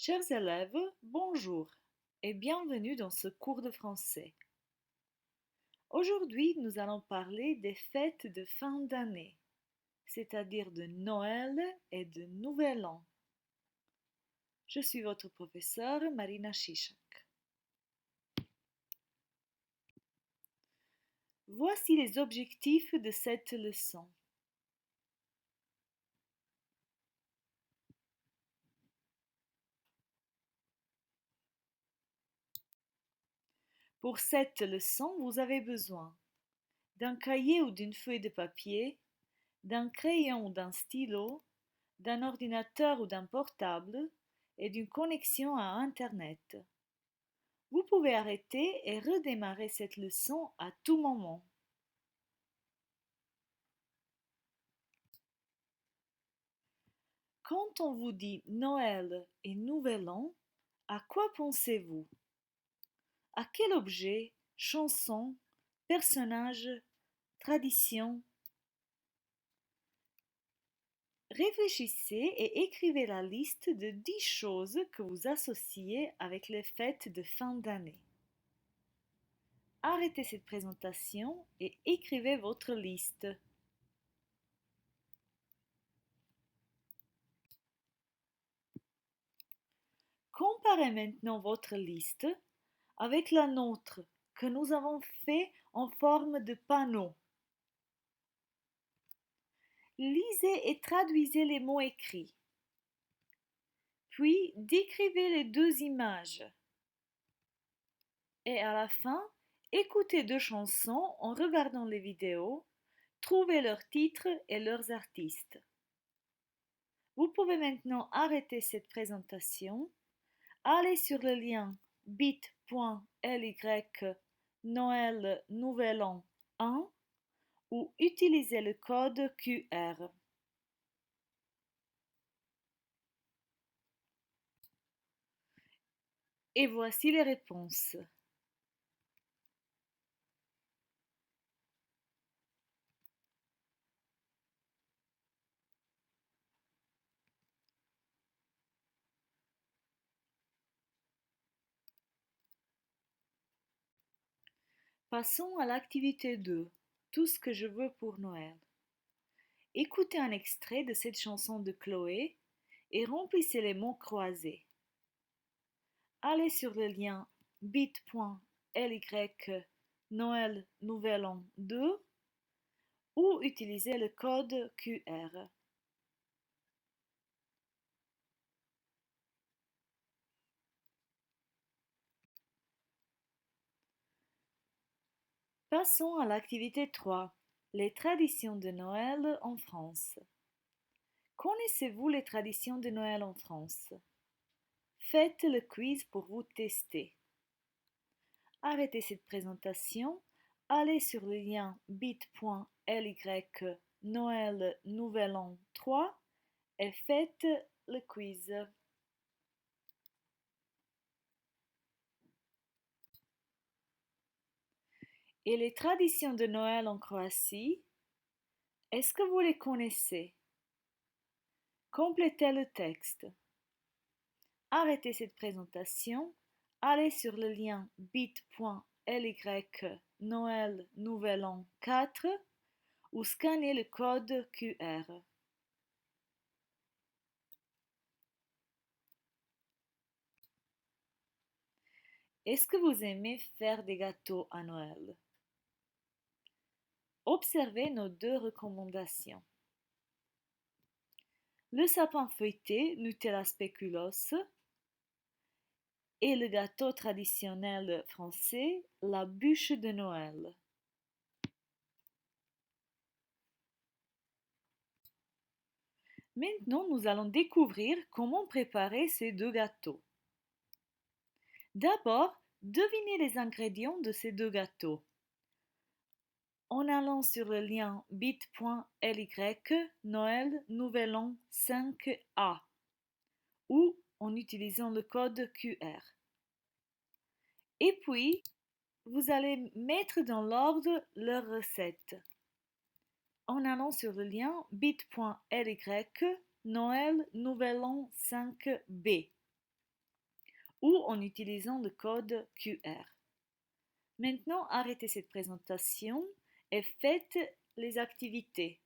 Chers élèves, bonjour et bienvenue dans ce cours de français. Aujourd'hui, nous allons parler des fêtes de fin d'année, c'est-à-dire de Noël et de Nouvel An. Je suis votre professeure Marina Chichak. Voici les objectifs de cette leçon. Pour cette leçon, vous avez besoin d'un cahier ou d'une feuille de papier, d'un crayon ou d'un stylo, d'un ordinateur ou d'un portable et d'une connexion à Internet. Vous pouvez arrêter et redémarrer cette leçon à tout moment. Quand on vous dit Noël et Nouvel An, à quoi pensez-vous? À quel objet, chanson, personnage, tradition? Réfléchissez et écrivez la liste de 10 choses que vous associez avec les fêtes de fin d'année. Arrêtez cette présentation et écrivez votre liste. Comparez maintenant votre liste avec la nôtre que nous avons fait en forme de panneau. Lisez et traduisez les mots écrits. Puis décrivez les deux images. Et à la fin, écoutez deux chansons en regardant les vidéos, trouvez leurs titres et leurs artistes. Vous pouvez maintenant arrêter cette présentation, aller sur le lien bit.ly Noël Nouvel An 1 ou utilisez le code QR. Et voici les réponses. Passons à l'activité 2, Tout ce que je veux pour Noël. Écoutez un extrait de cette chanson de Chloé et remplissez les mots croisés. Allez sur le lien bit.ly Noël Nouvel An 2 ou utilisez le code QR. Passons à l'activité 3, Les traditions de Noël en France. Connaissez-vous les traditions de Noël en France? Faites le quiz pour vous tester. Arrêtez cette présentation, allez sur le lien bit.ly Noël Nouvel An 3 et faites le quiz. Et les traditions de Noël en Croatie, est-ce que vous les connaissez? Complétez le texte. Arrêtez cette présentation, allez sur le lien bit.ly Noël Nouvel An 4 ou scannez le code QR. Est-ce que vous aimez faire des gâteaux à Noël? Observez nos deux recommandations. Le sapin feuilleté Nutella Speculoos et le gâteau traditionnel français, la bûche de Noël. Maintenant, nous allons découvrir comment préparer ces deux gâteaux. D'abord, devinez les ingrédients de ces deux gâteaux. En allant sur le lien bit.ly Noël Nouvel An 5A ou en utilisant le code QR. Et puis, vous allez mettre dans l'ordre leurs recettes en allant sur le lien bit.ly Noël Nouvel An 5B. ou en utilisant le code QR. Maintenant, arrêtez cette présentation et faites les activités.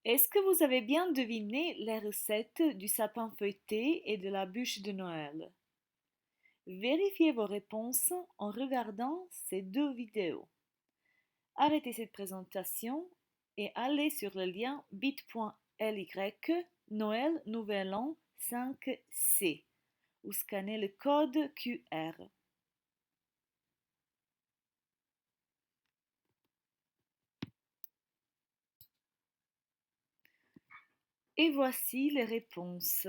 Est-ce que vous avez bien deviné les recettes du sapin feuilleté et de la bûche de Noël? Vérifiez vos réponses en regardant ces deux vidéos. Arrêtez cette présentation et allez sur le lien bit.ly Noël Nouvel An 5C ou scannez le code QR. Et voici les réponses.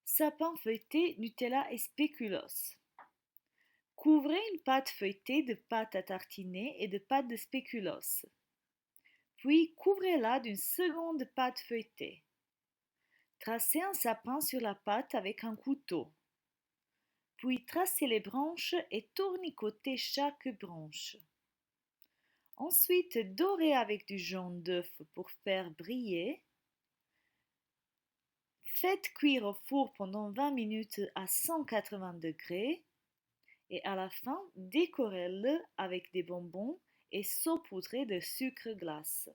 Sapin feuilleté, Nutella et spéculoos. Couvrez une pâte feuilletée de pâte à tartiner et de pâte de spéculoos. Puis couvrez-la d'une seconde pâte feuilletée. Tracez un sapin sur la pâte avec un couteau. Puis tracez les branches et tournicotez chaque branche. Ensuite, dorez avec du jaune d'œuf pour faire briller. Faites cuire au four pendant 20 minutes à 180 degrés et à la fin, décorez-le avec des bonbons et saupoudrez de sucre glace.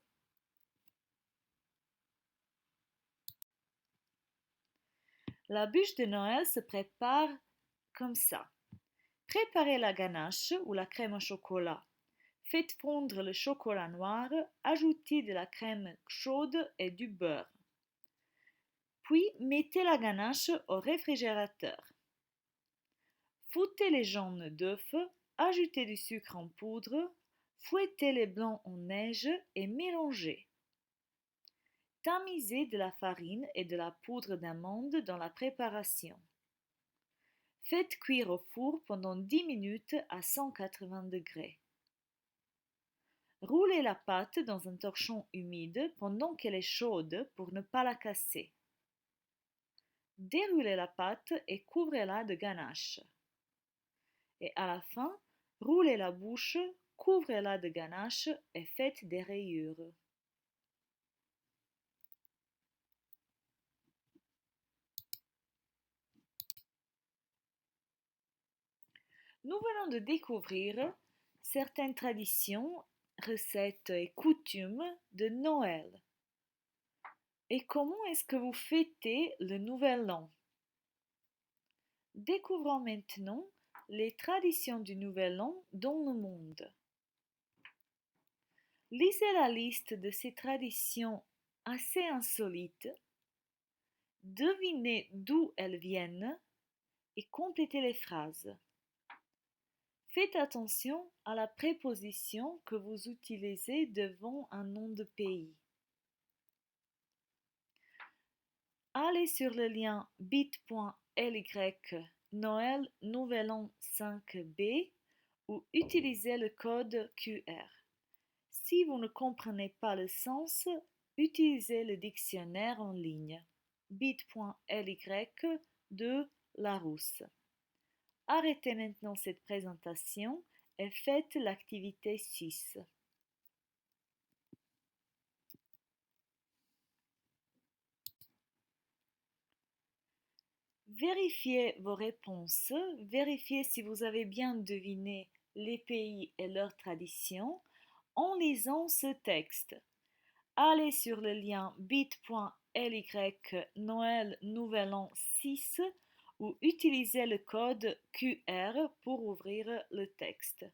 La bûche de Noël se prépare comme ça. Préparez la ganache ou la crème au chocolat. Faites fondre le chocolat noir, ajoutez de la crème chaude et du beurre. Puis mettez la ganache au réfrigérateur. Foutez les jaunes d'œufs, ajoutez du sucre en poudre, fouettez les blancs en neige et mélangez. Tamisez de la farine et de la poudre d'amande dans la préparation. Faites cuire au four pendant 10 minutes à 180 degrés. Roulez la pâte dans un torchon humide pendant qu'elle est chaude pour ne pas la casser. Déroulez la pâte et couvrez-la de ganache. Et à la fin, roulez la bouche, couvrez-la de ganache et faites des rayures. Nous venons de découvrir certaines traditions, recettes et coutumes de Noël. Et comment est-ce que vous fêtez le Nouvel An? Découvrons maintenant les traditions du Nouvel An dans le monde. Lisez la liste de ces traditions assez insolites, devinez d'où elles viennent et complétez les phrases. Faites attention à la préposition que vous utilisez devant un nom de pays. Allez sur le lien bit.ly Noël Nouvel An 5B ou utilisez le code QR. Si vous ne comprenez pas le sens, utilisez le dictionnaire en ligne bit.ly de Larousse. Arrêtez maintenant cette présentation et faites l'activité 6. Vérifiez vos réponses, vérifiez si vous avez bien deviné les pays et leurs traditions en lisant ce texte. Allez sur le lien bit.ly Noël Nouvel An 6 ou utilisez le code QR pour ouvrir le texte.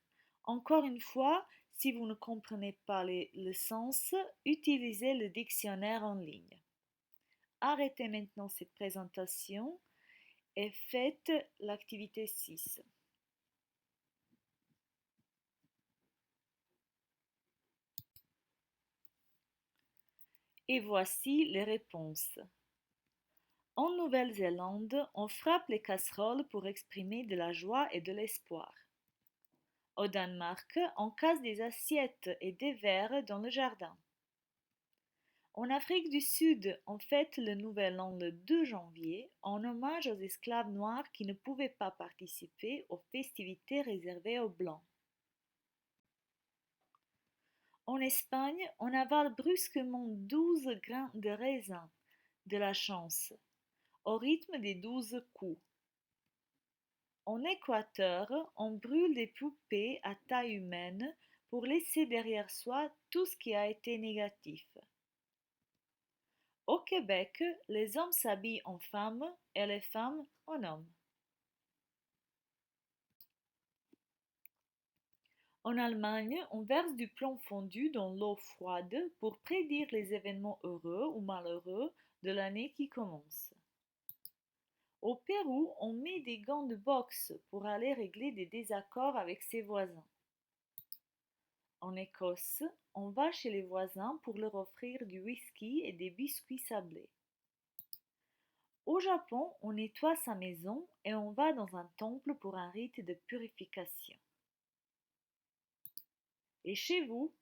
Encore une fois, si vous ne comprenez pas le sens, utilisez le dictionnaire en ligne. Arrêtez maintenant cette présentation et faites l'activité 6. Et voici les réponses. En Nouvelle-Zélande, on frappe les casseroles pour exprimer de la joie et de l'espoir. Au Danemark, on casse des assiettes et des verres dans le jardin. En Afrique du Sud, on fête le Nouvel An le 2 janvier en hommage aux esclaves noirs qui ne pouvaient pas participer aux festivités réservées aux Blancs. En Espagne, on avale brusquement 12 grains de raisin de la chance, au rythme des 12 coups. En Équateur, on brûle des poupées à taille humaine pour laisser derrière soi tout ce qui a été négatif. Au Québec, les hommes s'habillent en femmes et les femmes en hommes. En Allemagne, on verse du plomb fondu dans l'eau froide pour prédire les événements heureux ou malheureux de l'année qui commence. Au Pérou, on met des gants de boxe pour aller régler des désaccords avec ses voisins. En Écosse, on va chez les voisins pour leur offrir du whisky et des biscuits sablés. Au Japon, on nettoie sa maison et on va dans un temple pour un rite de purification. Et chez vous,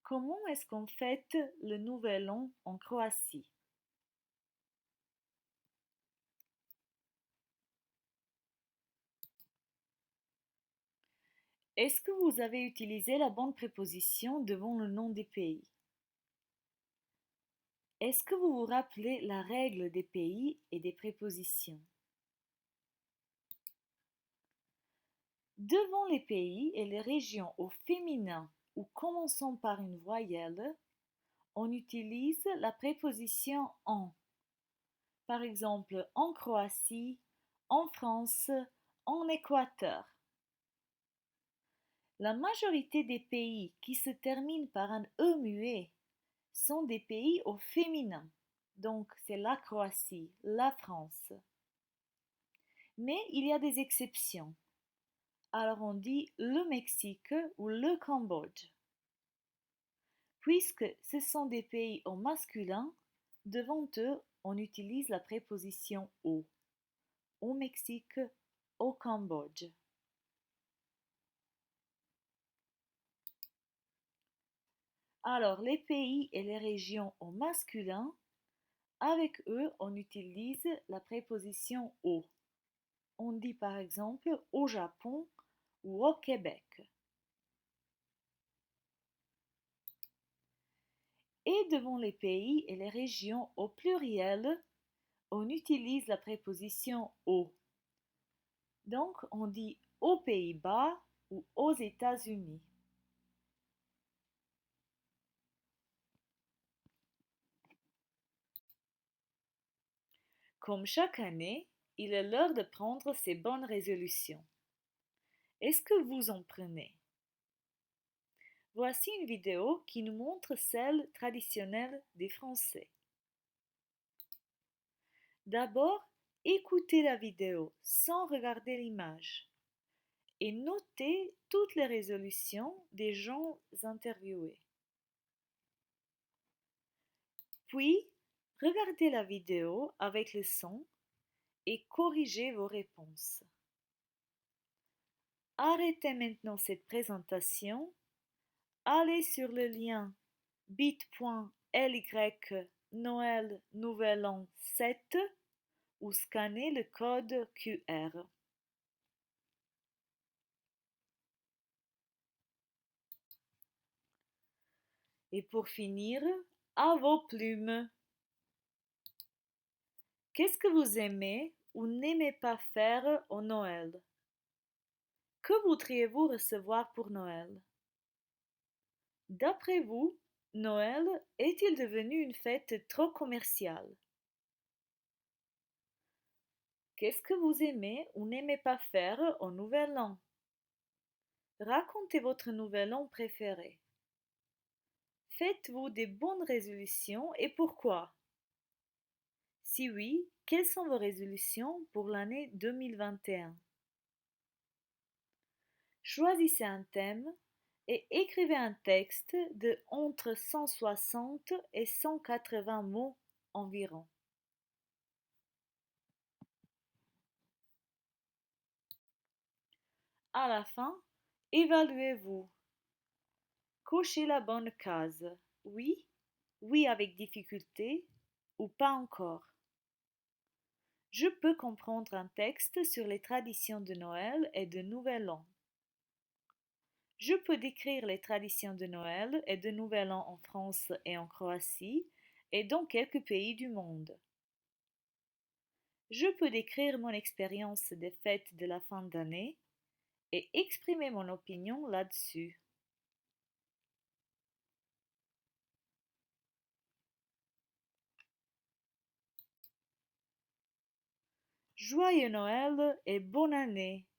comment est-ce qu'on fête le Nouvel An en Croatie? Est-ce que vous avez utilisé la bonne préposition devant le nom des pays? Est-ce que vous vous rappelez la règle des pays et des prépositions? Devant les pays et les régions au féminin ou commençant par une voyelle, on utilise la préposition en. Par exemple, en Croatie, en France, en Équateur. La majorité des pays qui se terminent par un E muet sont des pays au féminin. Donc, c'est la Croatie, la France. Mais il y a des exceptions. Alors on dit le Mexique ou le Cambodge. Puisque ce sont des pays au masculin, devant eux, on utilise la préposition au. Au Mexique, au Cambodge. Alors, les pays et les régions au masculin, avec eux, on utilise la préposition au. On dit par exemple au Japon ou au Québec. Et devant les pays et les régions au pluriel, on utilise la préposition au. Donc, on dit aux Pays-Bas ou aux États-Unis. Comme chaque année, il est l'heure de prendre ses bonnes résolutions. Est-ce que vous en prenez? Voici une vidéo qui nous montre celle traditionnelle des Français. D'abord, écoutez la vidéo sans regarder l'image et notez toutes les résolutions des gens interviewés. Puis, regardez la vidéo avec le son et corrigez vos réponses. Arrêtez maintenant cette présentation. Allez sur le lien bit.ly Noël Nouvel An 7 ou scannez le code QR. Et pour finir, à vos plumes. Qu'est-ce que vous aimez ou n'aimez pas faire au Noël? Que voudriez-vous recevoir pour Noël? D'après vous, Noël est-il devenu une fête trop commerciale? Qu'est-ce que vous aimez ou n'aimez pas faire au Nouvel An? Racontez votre Nouvel An préféré. Faites-vous des bonnes résolutions et pourquoi? Si oui, quelles sont vos résolutions pour l'année 2021? Choisissez un thème et écrivez un texte de entre 160 et 180 mots environ. À la fin, évaluez-vous. Cochez la bonne case. Oui, oui avec difficulté ou pas encore. Je peux comprendre un texte sur les traditions de Noël et de Nouvel An. Je peux décrire les traditions de Noël et de Nouvel An en France et en Croatie et dans quelques pays du monde. Je peux décrire mon expérience des fêtes de la fin d'année et exprimer mon opinion là-dessus. Joyeux Noël et bonne année!